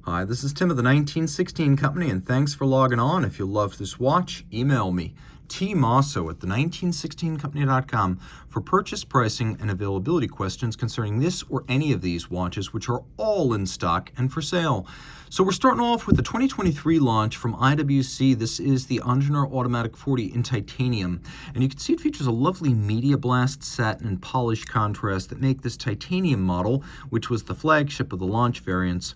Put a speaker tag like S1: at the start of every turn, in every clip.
S1: Hi, this is Tim of the 1916 Company, and thanks for logging on. If you love this watch, email me, Team Mosso at the1916company.com for purchase, pricing, and availability questions concerning this or any of these watches, which are all in stock and for sale. So we're starting off with the 2023 launch from IWC. This is the Ingenieur Automatic 40 in titanium, and you can see it features a lovely media blast satin and polished contrast that make this titanium model, which was the flagship of the launch variants,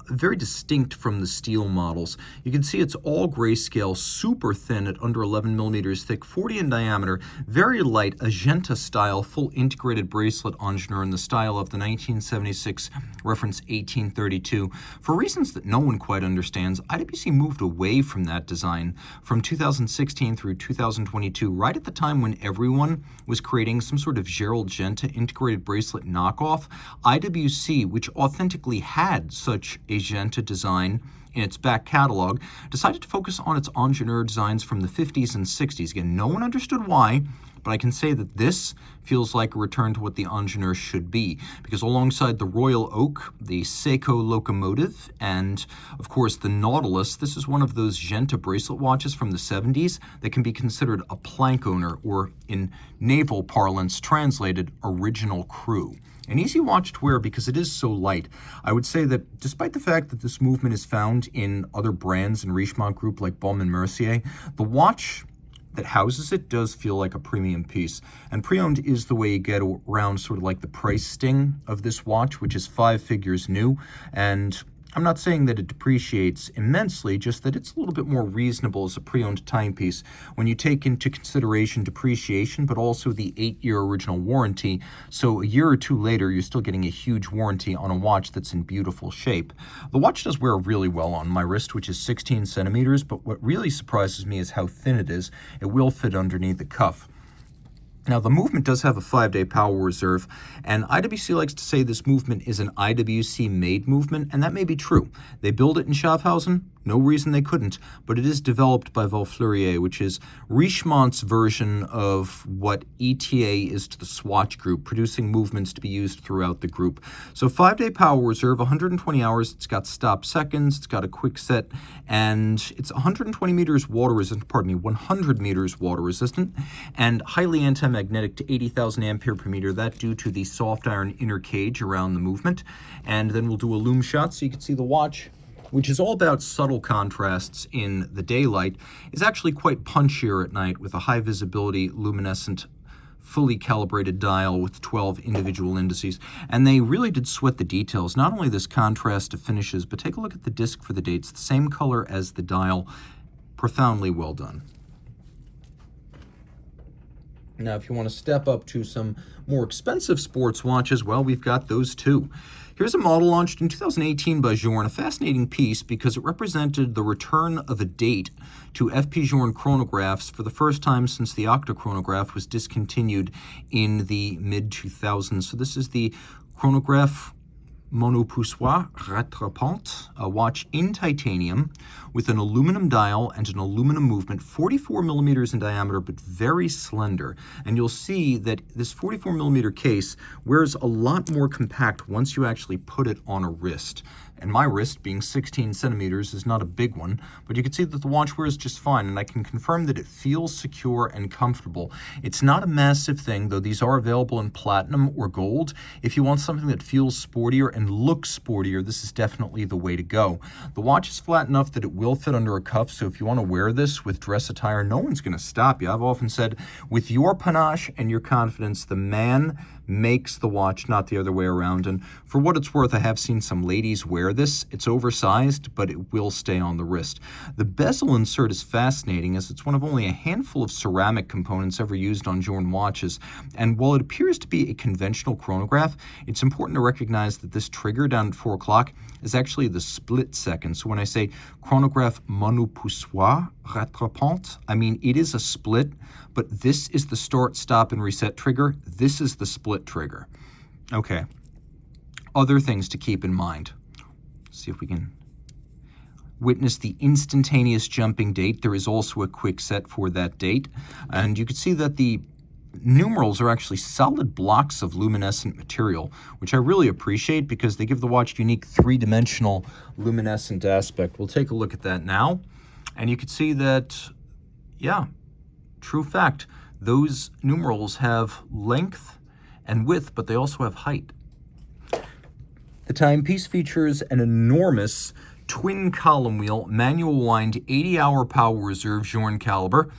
S1: very distinct from the steel models. You can see it's all grayscale, super thin at under 11 millimeters thick, 40 in diameter, very light, Agenta style, full integrated bracelet Ingenieur in the style of the 1976 reference 1832. For reasons that no one quite understands, IWC moved away from that design from 2016 through 2022, right at the time when everyone was creating some sort of Gerald Genta integrated bracelet knockoff. IWC, which authentically had such a Genta design in its back catalog, decided to focus on its Ingenieur designs from the 50s and 60s. Again, no one understood why, but I can say that this feels like a return to what the Ingenieur should be, because alongside the Royal Oak, the Seiko locomotive, and of course the Nautilus, this is one of those Genta bracelet watches from the 70s that can be considered a plank owner, or in naval parlance translated, original crew. An easy watch to wear because it is so light. I would say that despite the fact that this movement is found in other brands in Richemont Group like Baume & Mercier, the watch that houses it does feel like a premium piece. And pre-owned is the way you get around sort of like the price sting of this watch, which is 5 figures new. And I'm not saying that it depreciates immensely, just that it's a little bit more reasonable as a pre-owned timepiece when you take into consideration depreciation, but also the 8-year original warranty. So a year or two later, you're still getting a huge warranty on a watch that's in beautiful shape. The watch does wear really well on my wrist, which is 16 centimeters, but what really surprises me is how thin it is. It will fit underneath the cuff. Now, the movement does have a 5-day power reserve, and IWC likes to say this movement is an IWC-made movement, and that may be true. They build it in Schaffhausen, no reason they couldn't, but it is developed by Volflurier, which is Richemont's version of what ETA is to the Swatch Group, producing movements to be used throughout the group. So 5-day power reserve, 120 hours, it's got stop seconds, it's got a quick set, and it's 120 meters water resistant, 100 meters water resistant, and highly anti-magnetic to 80,000 ampere per meter, that due to the soft iron inner cage around the movement. And then we'll do a lume shot so you can see the watch, which is all about subtle contrasts in the daylight, is actually quite punchier at night with a high visibility luminescent fully calibrated dial with 12 individual indices. And they really did sweat the details, not only this contrast of finishes, but take a look at the disc for the dates, the same color as the dial. Profoundly well done. Now, if you want to step up to some more expensive sports watches, well, we've got those too. Here's a model launched in 2018 by Journe, a fascinating piece because it represented the return of a date to FP Journe chronographs for the first time since the octochronograph was discontinued in the mid-2000s. So this is the Chronographe Monopoussoir Rattrapante, a watch in titanium with an aluminum dial and an aluminum movement, 44 millimeters in diameter, but very slender. And you'll see that this 44 millimeter case wears a lot more compact once you actually put it on a wrist. And my wrist, being 16 centimeters, is not a big one, but you can see that the watch wears just fine, and I can confirm that it feels secure and comfortable. It's not a massive thing, though these are available in platinum or gold. If you want something that feels sportier and looks sportier, this is definitely the way to go. The watch is flat enough that it will fit under a cuff, so if you want to wear this with dress attire, no one's going to stop you. I've often said, with your panache and your confidence, the man makes the watch, not the other way around. And for what it's worth, I have seen some ladies wear this. It's oversized, but it will stay on the wrist. The bezel insert is fascinating, as it's one of only a handful of ceramic components ever used on Journe watches. And while it appears to be a conventional chronograph, it's important to recognize that this trigger down at 4 o'clock is actually the split second. So when I say Chronographe Monopoussoir Rattrapante, I mean it is a split, but this is the start, stop, and reset trigger. This is the split trigger. Okay. Other things to keep in mind. See if we can witness the instantaneous jumping date. There is also a quick set for that date. And you can see that the numerals are actually solid blocks of luminescent material, which I really appreciate because they give the watch a unique three-dimensional luminescent aspect. We'll take a look at that now, and you can see that, yeah, true fact, those numerals have length and width, but they also have height. The timepiece features an enormous twin column wheel, manual wind, 80-hour power reserve Journe caliber.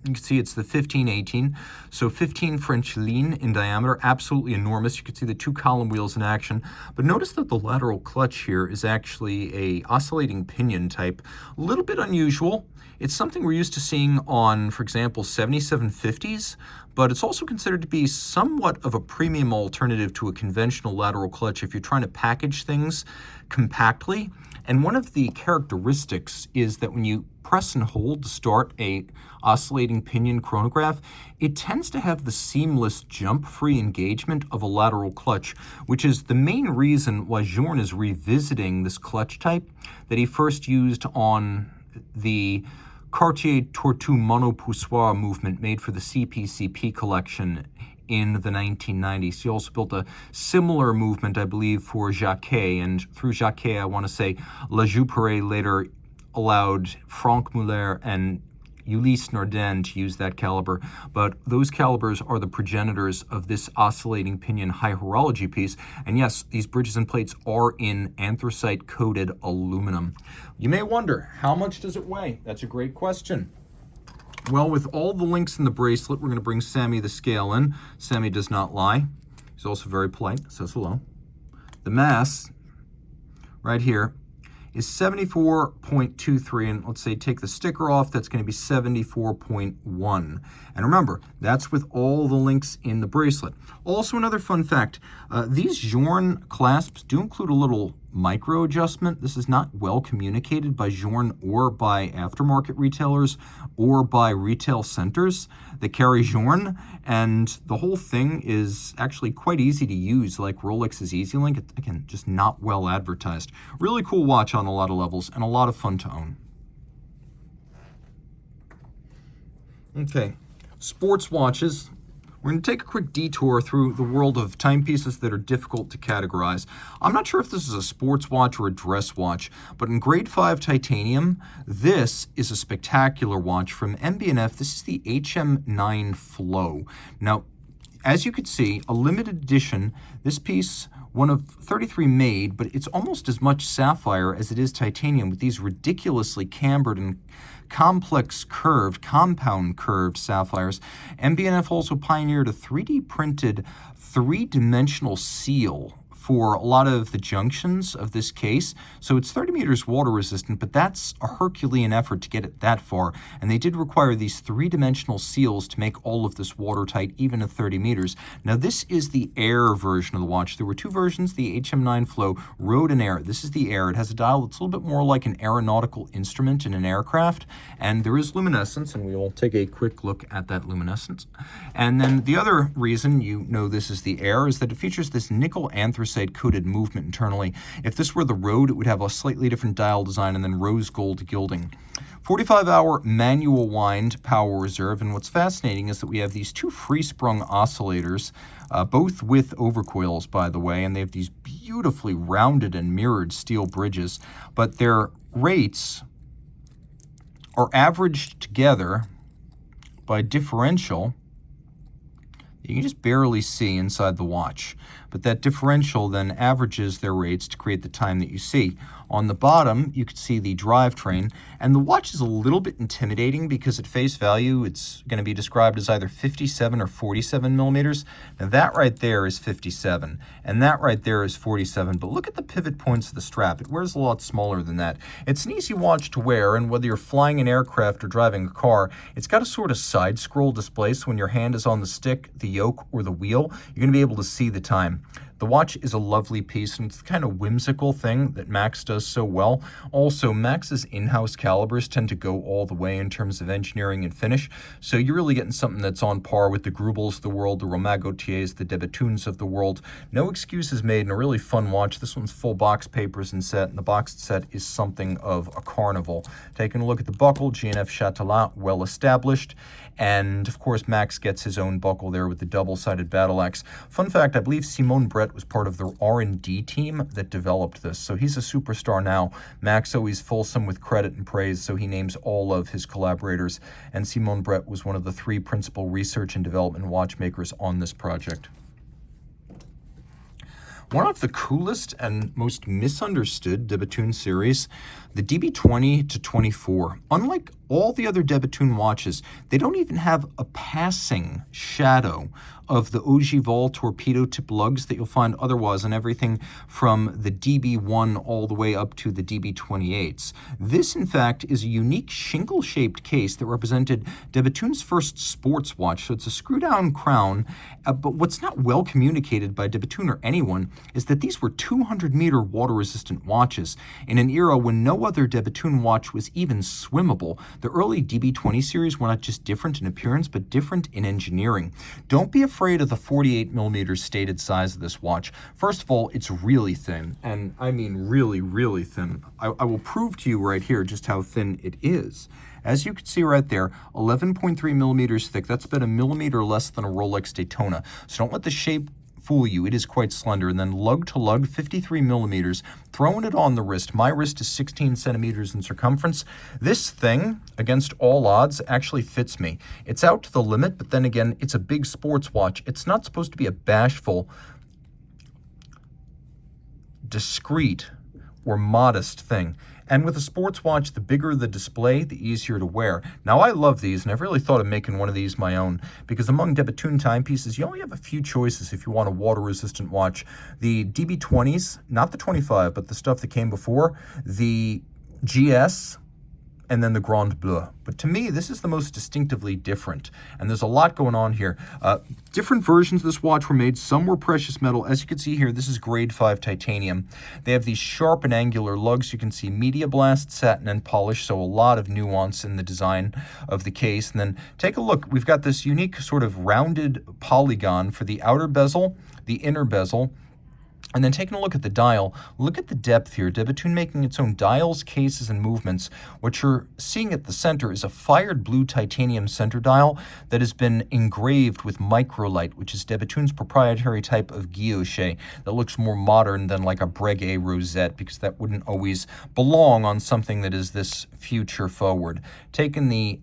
S1: You can see it's the 1518, so 15 French lean in diameter, absolutely enormous. You can see the two column wheels in action. But notice that the lateral clutch here is actually a oscillating pinion type, a little bit unusual. It's something we're used to seeing on, for example, 7750s, but it's also considered to be somewhat of a premium alternative to a conventional lateral clutch if you're trying to package things compactly. And one of the characteristics is that when you press and hold to start a oscillating pinion chronograph, it tends to have the seamless jump-free engagement of a lateral clutch, which is the main reason why Journe is revisiting this clutch type that he first used on the Cartier Tortue Monopoussoir movement made for the CPCP collection in the 1990s. He also built a similar movement, I believe, for Jacquet, and through Jacquet, I want to say La Jouperet later allowed Franck Muller and Ulysse Nardin to use that caliber, but those calibers are the progenitors of this oscillating pinion high horology piece, and yes, these bridges and plates are in anthracite-coated aluminum. You may wonder, how much does it weigh? That's a great question. Well, with all the links in the bracelet, we're going to bring Sammy the scale in. Sammy does not lie. He's also very polite, says hello. The mass, right here, is 74.23, and let's say take the sticker off, that's going to be 74.1. And remember, that's with all the links in the bracelet. Also, another fun fact, these Journe clasps do include a little micro adjustment. This is not well communicated by Journe or by aftermarket retailers or by retail centers that carry Journe, and the whole thing is actually quite easy to use, like Rolex's EasyLink. It's, again, just not well advertised. Really cool watch on a lot of levels and a lot of fun to own. Okay, sports watches. We're going to take a quick detour through the world of timepieces that are difficult to categorize. I'm not sure if this is a sports watch or a dress watch, but in grade 5 titanium, this is a spectacular watch from MB&F. This is the HM9 Flow. Now, as you can see, a limited edition, this piece, one of 33 made, but it's almost as much sapphire as it is titanium with these ridiculously cambered and complex curved, compound curved sapphires. MB&F also pioneered a 3D printed three-dimensional seal for a lot of the junctions of this case. So it's 30 meters water resistant, but that's a Herculean effort to get it that far. And they did require these three-dimensional seals to make all of this watertight, even at 30 meters. Now this is the Air version of the watch. There were two versions, the HM9 Flow, Road and Air. This is the Air. It has a dial that's a little bit more like an aeronautical instrument in an aircraft. And there is luminescence, and we will take a quick look at that luminescence. And then the other reason you know this is the Air is that it features this nickel anthracite coated movement internally. If this were the Road, it would have a slightly different dial design and then rose gold gilding. 45-hour manual wind power reserve, and what's fascinating is that we have these two free-sprung oscillators, both with overcoils, by the way, and they have these beautifully rounded and mirrored steel bridges, but their rates are averaged together by differential. You can just barely see inside the watch, but that differential then averages their rates to create the time that you see. On the bottom, you can see the drivetrain, and the watch is a little bit intimidating because at face value, it's going to be described as either 57 or 47 millimeters. Now that right there is 57, and that right there is 47, but look at the pivot points of the strap. It wears a lot smaller than that. It's an easy watch to wear, and whether you're flying an aircraft or driving a car, it's got a sort of side-scroll display, so when your hand is on the stick, the yoke, or the wheel, you're going to be able to see the time. The watch is a lovely piece, and it's the kind of whimsical thing that Max does so well. Also, Max's in-house calibers tend to go all the way in terms of engineering and finish, so you're really getting something that's on par with the Grubels of the world, the Romain-Gaultiers, the de Bethunes of the world. No excuses made, and a really fun watch. This one's full box papers and set, and the boxed set is something of a carnival. Taking a look at the buckle, G&F Chatelain, well established, and of course Max gets his own buckle there with the double-sided battle axe. Fun fact, I believe Simon Brett was part of the R&D team that developed this, so he's a superstar now. Max always fulsome with credit and praise, so he names all of his collaborators, and Simon Brett was one of the 3 principal research and development watchmakers on this project. One of the coolest and most misunderstood de Bethune series, the DB20 to 24. Unlike all the other de Bethune watches, they don't even have a passing shadow of the ogival torpedo tip lugs that you'll find otherwise on everything from the DB1 all the way up to the DB28s. This, in fact, is a unique shingle-shaped case that represented de Bethune's first sports watch. So it's a screw-down crown, but what's not well communicated by de Bethune or anyone is that these were 200-meter water-resistant watches in an era when no other de Bethune watch was even swimmable. The early DB20 series were not just different in appearance, but different in engineering. Don't be afraid of the 48mm stated size of this watch. First of all, it's really thin, and I mean really, really thin. I will prove to you right here just how thin it is. As you can see right there, 11.3 millimeters thick. That's about a millimeter less than a Rolex Daytona. So don't let the shape fool you. It is quite slender. And then lug to lug, 53 millimeters, throwing it on the wrist. My wrist is 16 centimeters in circumference. This thing, against all odds, actually fits me. It's out to the limit, but then again, it's a big sports watch. It's not supposed to be a bashful, discreet, or modest thing. And with a sports watch, the bigger the display, the easier to wear. Now, I love these, and I've really thought of making one of these my own, because among de Bethune timepieces, you only have a few choices if you want a water-resistant watch. The DB20s, not the 25, but the stuff that came before, the GS, and then the Grand Bleu. But to me, this is the most distinctively different, and there's a lot going on here. Different versions of this watch were made. Some were precious metal. As you can see here, this is grade 5 titanium. They have these sharp and angular lugs. You can see media blast, satin, and polish, so a lot of nuance in the design of the case. And then take a look. We've got this unique sort of rounded polygon for the outer bezel, the inner bezel, and then taking a look at the dial, look at the depth here. De Bethune making its own dials, cases, and movements. What you're seeing at the center is a fired blue titanium center dial that has been engraved with microlight, which is de Bethune's proprietary type of guilloche that looks more modern than like a Breguet rosette, because that wouldn't always belong on something that is this future forward. Taking the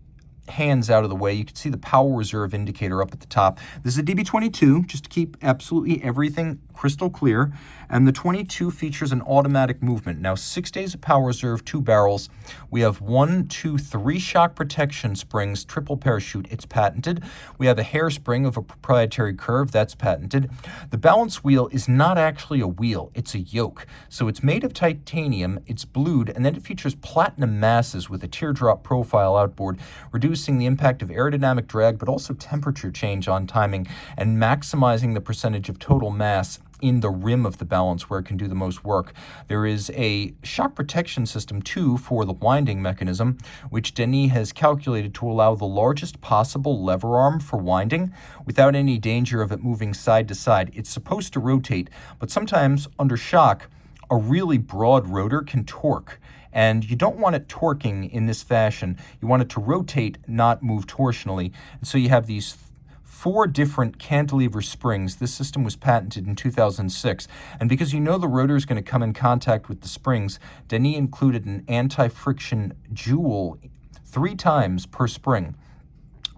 S1: hands out of the way, you can see the power reserve indicator up at the top. This is a DB22, just to keep absolutely everything crystal clear, and the 22 features an automatic movement. Now, 6 days of power reserve, 2 barrels. We have 1, 2, 3 shock protection springs, triple parachute, it's patented. We have a hairspring of a proprietary curve, that's patented. The balance wheel is not actually a wheel, it's a yoke. So it's made of titanium, it's blued, and then it features platinum masses with a teardrop profile outboard, reducing the impact of aerodynamic drag, but also temperature change on timing, and maximizing the percentage of total mass in the rim of the balance where it can do the most work. There is a shock protection system too for the winding mechanism, which Denis has calculated to allow the largest possible lever arm for winding without any danger of it moving side to side. It's supposed to rotate, but sometimes under shock, a really broad rotor can torque. And you don't want it torquing in this fashion. You want it to rotate, not move torsionally. And so you have these 4 different cantilever springs. This system was patented in 2006. And because you know the rotor is going to come in contact with the springs, Denis included an anti-friction jewel 3 times per spring.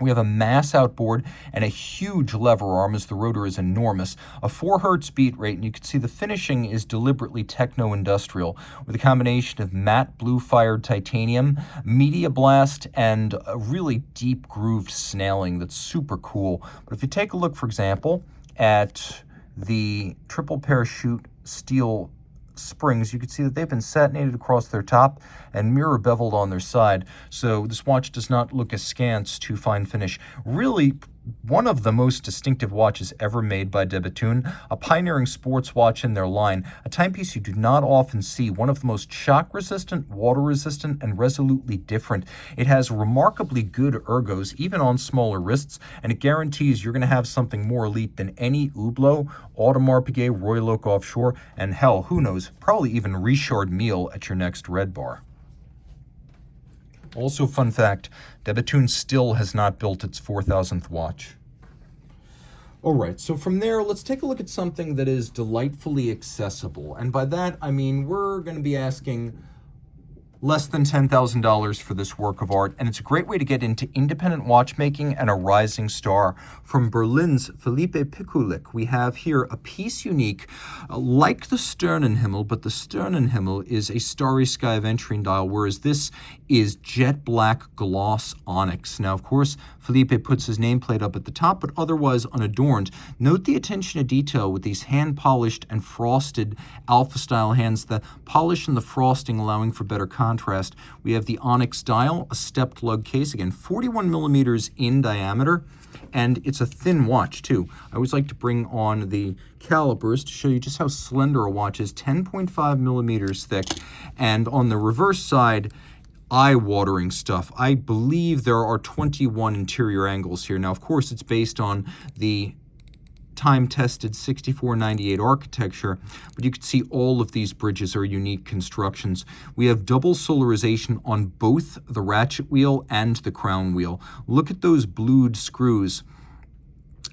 S1: We have a mass outboard and a huge lever arm as the rotor is enormous, a 4 hertz beat rate, and you can see the finishing is deliberately techno-industrial with a combination of matte blue-fired titanium, media blast, and a really deep grooved snailing that's super cool. But if you take a look, for example, at the triple parachute steel springs, you can see that they've been satinated across their top and mirror beveled on their side. So this watch does not look askance to fine finish. Really one of the most distinctive watches ever made by Bethune, a pioneering sports watch in their line, a timepiece you do not often see, one of the most shock-resistant, water-resistant, and resolutely different. It has remarkably good ergos, even on smaller wrists, and it guarantees you're going to have something more elite than any Hublot, Audemars Piguet, Royal Oak Offshore, and hell, who knows, probably even Richard Mille at your next Red Bar. Also, fun fact, Bethune still has not built its 4,000th watch. All right, so from there, let's take a look at something that is delightfully accessible. And by that, I mean we're going to be asking less than $10,000 for this work of art, and it's a great way to get into independent watchmaking and a rising star. From Berlin's Felipe Pikullik, we have here a piece unique, like the Sternenhimmel, but the Sternenhimmel is a starry sky aventurine dial, whereas this is jet black gloss onyx. Now, of course, Felipe puts his nameplate up at the top, but otherwise unadorned. Note the attention to detail with these hand-polished and frosted alpha-style hands, the polish and the frosting allowing for better contrast. We have the Onyx dial, a stepped lug case, again 41 millimeters in diameter, and it's a thin watch too. I always like to bring on the calipers to show you just how slender a watch is, 10.5 millimeters thick, and on the reverse side, eye-watering stuff. I believe there are 21 interior angles here. Now, of course, it's based on the time-tested 6498 architecture, but you can see all of these bridges are unique constructions. We have double solarization on both the ratchet wheel and the crown wheel. Look at those blued screws.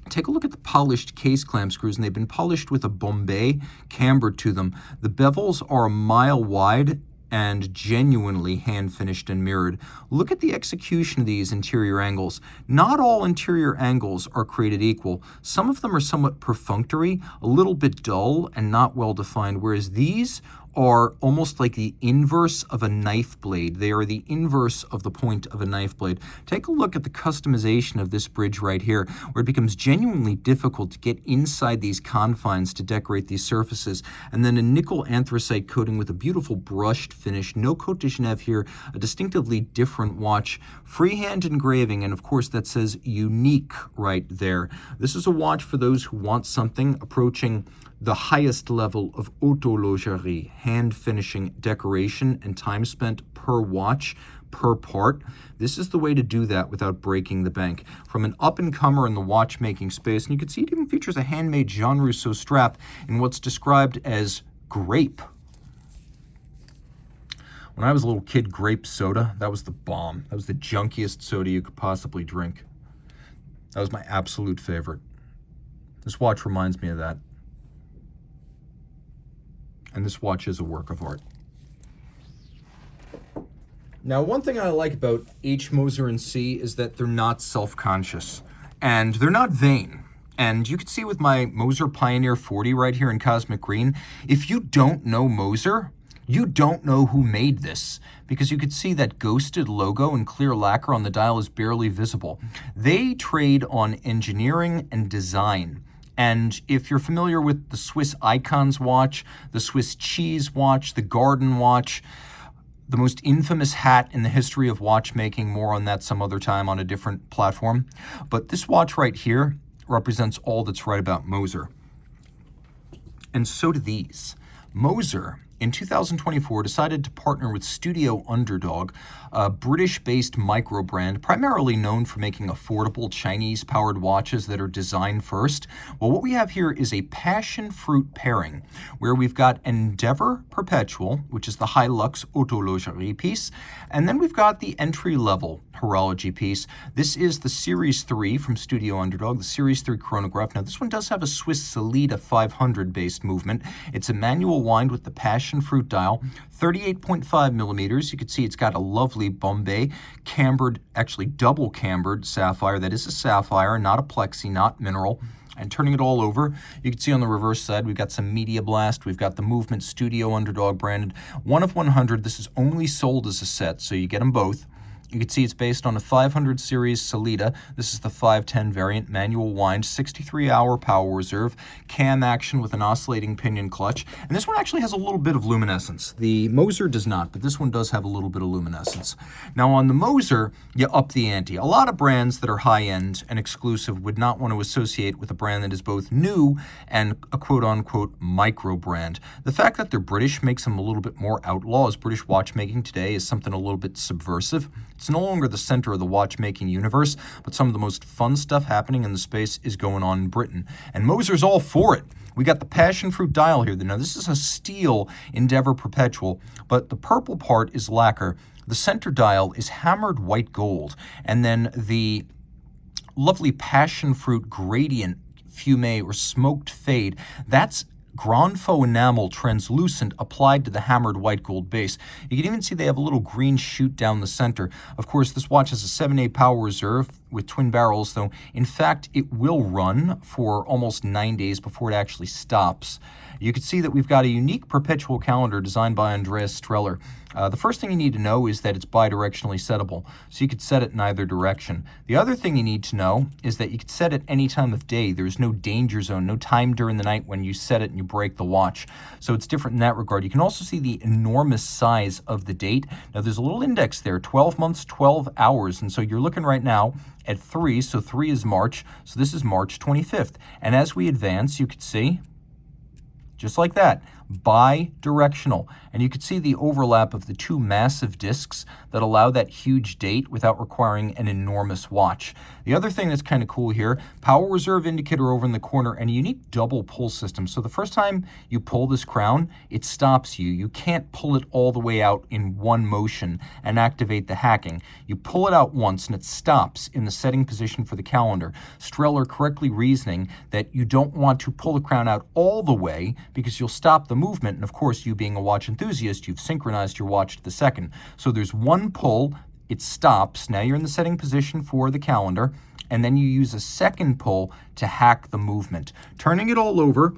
S1: Take a look at the polished case clamp screws, and they've been polished with a Bombay cambered to them. The bevels are a mile wide and genuinely hand-finished and mirrored. Look at the execution of these interior angles. Not all interior angles are created equal. Some of them are somewhat perfunctory, a little bit dull, and not well-defined, whereas these are almost like the inverse of a knife blade. They are the inverse of the point of a knife blade. Take a look at the customization of this bridge right here, where it becomes genuinely difficult to get inside these confines to decorate these surfaces. And then a nickel anthracite coating with a beautiful brushed finish. No Cote de Genève here, a distinctively different watch. Freehand engraving, and of course that says unique right there. This is a watch for those who want something approaching the highest level of horologerie, hand finishing, decoration, and time spent per watch, per part. This is the way to do that without breaking the bank. From an up-and-comer in the watchmaking space, and you can see it even features a handmade Jean Rousseau strap in what's described as grape. When I was a little kid, grape soda, that was the bomb. That was the junkiest soda you could possibly drink. That was my absolute favorite. This watch reminds me of that. And this watch is a work of art. Now, one thing I like about H. Moser and C is that they're not self-conscious, and they're not vain. And you can see with my Moser Pioneer 40 right here in Cosmic Green, if you don't know Moser, you don't know who made this, because you could see that ghosted logo and clear lacquer on the dial is barely visible. They trade on engineering and design. And if you're familiar with the Swiss Icons watch, the Swiss Cheese watch, the Garden watch, the most infamous hat in the history of watchmaking, more on that some other time on a different platform. But this watch right here represents all that's right about Moser. And so do these. Moser, in 2024, decided to partner with Studio Underdog, a British-based micro brand primarily known for making affordable Chinese-powered watches that are design first. Well, what we have here is a passion fruit pairing, where we've got Endeavour Perpetual, which is the high-lux horologerie piece, and then we've got the entry-level horology piece. This is the Series 3 from Studio Underdog, the Series 3 Chronographe. Now, this one does have a Swiss Solida 500-based movement. It's a manual wind with the passion fruit dial, 38.5 millimeters. You can see it's got a lovely Bombay cambered, actually double cambered sapphire. That is a sapphire, not a plexi, not mineral. And turning it all over, you can see on the reverse side, we've got some Media Blast. We've got the Movement Studio Underdog branded. 1 of 100. This is only sold as a set, so you get them both. You can see it's based on a 500 series Solita. This is the 510 variant, manual wind, 63-hour power reserve, cam action with an oscillating pinion clutch. And this one actually has a little bit of luminescence. The Moser does not, but this one does have a little bit of luminescence. Now on the Moser, you up the ante. A lot of brands that are high-end and exclusive would not want to associate with a brand that is both new and a quote-unquote micro brand. The fact that they're British makes them a little bit more outlaw, as British watchmaking today is something a little bit subversive. It's no longer the center of the watchmaking universe, but some of the most fun stuff happening in the space is going on in Britain. And Moser's all for it. We got the passion fruit dial here. Now, this is a steel Endeavour Perpetual, but the purple part is lacquer. The center dial is hammered white gold, and then the lovely passion fruit gradient fumé or smoked fade, that's Grand Faux enamel translucent applied to the hammered white gold base. You can even see they have a little green shoot down the center. Of course, this watch has a 7A power reserve with twin barrels, though in fact it will run for almost 9 days before it actually stops. You can see that we've got a unique perpetual calendar designed by Andreas Streller. The first thing you need to know is that it's bidirectionally settable, so you could set it in either direction. The other thing you need to know is that you could set it any time of day. There's no danger zone, no time during the night when you set it and you break the watch. So it's different in that regard. You can also see the enormous size of the date. Now there's a little index there, 12 months, 12 hours. And so you're looking right now at 3, so 3 is March. So this is March 25th. And as we advance, you could see, just like that, bi-directional. And you can see the overlap of the two massive discs that allow that huge date without requiring an enormous watch. The other thing that's kind of cool here, power reserve indicator over in the corner and a unique double pull system. So the first time you pull this crown, it stops you. You can't pull it all the way out in one motion and activate the hacking. You pull it out once and it stops in the setting position for the calendar. Streller correctly reasoning that you don't want to pull the crown out all the way because you'll stop the movement. And of course, you being a watch enthusiast, you've synchronized your watch to the second. So there's one pull, it stops. Now you're in the setting position for the calendar, and then you use a second pull to hack the movement. Turning it all over,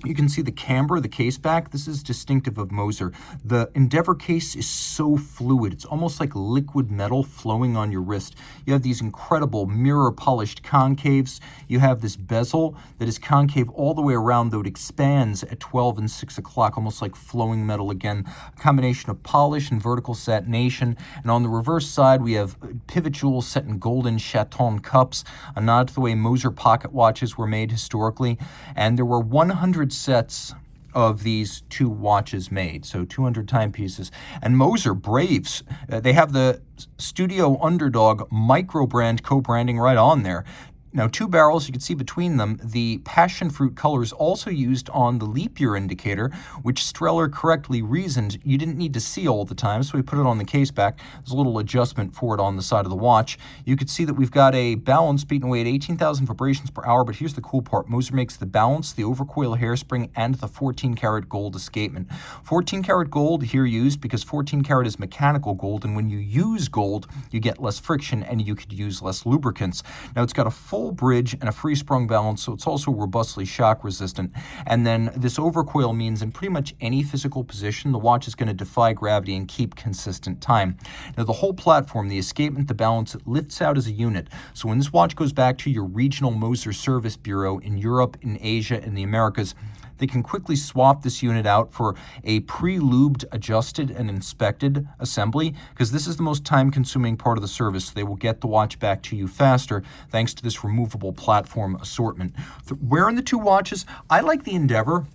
S1: you can see the camber, the case back. This is distinctive of Moser. The Endeavour case is so fluid. It's almost like liquid metal flowing on your wrist. You have these incredible mirror-polished concaves. You have this bezel that is concave all the way around, though it expands at 12 and 6 o'clock, almost like flowing metal again. A combination of polish and vertical satination. And on the reverse side, we have pivot jewels set in golden chaton cups, a nod to the way Moser pocket watches were made historically. And there were 100 sets of these two watches made, so 200 timepieces. And Moser braves, they have the Studio Underdog micro brand co-branding right on there. Now, two barrels, you can see between them, the passion fruit colors also used on the leap year indicator, which Streller correctly reasoned you didn't need to see all the time, so we put it on the case back. There's a little adjustment for it on the side of the watch. You can see that we've got a balance beaten away at 18,000 vibrations per hour, but here's the cool part. Moser makes the balance, the overcoil hairspring, and the 14-karat gold escapement. 14-karat gold here used because 14-karat is mechanical gold, and when you use gold, you get less friction and you could use less lubricants. Now, it's got a full bridge and a free sprung balance, so it's also robustly shock resistant. And then this overcoil means in pretty much any physical position, the watch is going to defy gravity and keep consistent time. Now, the whole platform, the escapement, the balance, it lifts out as a unit. So when this watch goes back to your regional Moser service bureau in Europe, in Asia, and the Americas, they can quickly swap this unit out for a pre-lubed, adjusted, and inspected assembly, because this is the most time-consuming part of the service. So they will get the watch back to you faster thanks to this removable platform assortment. Wearing the two watches, I like the Endeavour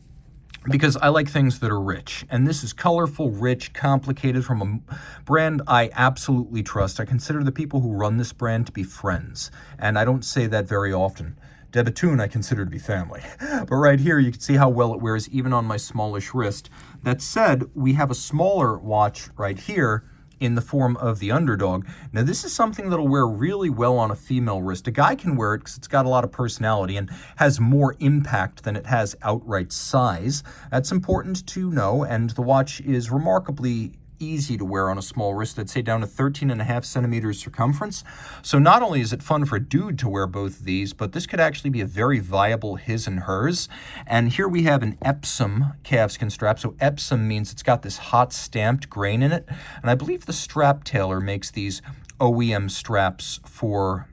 S1: because I like things that are rich. And this is colorful, rich, complicated from a brand I absolutely trust. I consider the people who run this brand to be friends, and I don't say that very often. Bethune I consider to be family. But right here, you can see how well it wears even on my smallish wrist. That said, we have a smaller watch right here in the form of the Underdog. Now, this is something that'll wear really well on a female wrist. A guy can wear it because it's got a lot of personality and has more impact than it has outright size. That's important to know, and the watch is remarkably easy to wear on a small wrist. I'd say down to 13.5 centimeters circumference. So not only is it fun for a dude to wear both of these, but this could actually be a very viable his and hers. And here we have an Epsom calfskin strap. So Epsom means it's got this hot stamped grain in it. And I believe the strap tailor makes these OEM straps for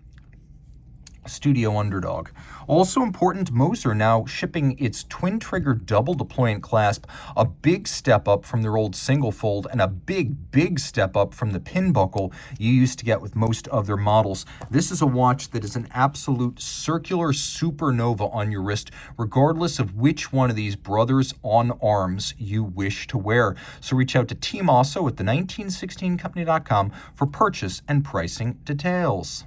S1: Studio Underdog. Also important, Moser now shipping its twin trigger double deployant clasp, a big step up from their old single fold and a big step up from the pin buckle you used to get with most of their models. This is a watch that is an absolute circular supernova on your wrist, regardless of which one of these brothers on arms you wish to wear. So reach out to Team Mosso at the 1916company.com for purchase and pricing details.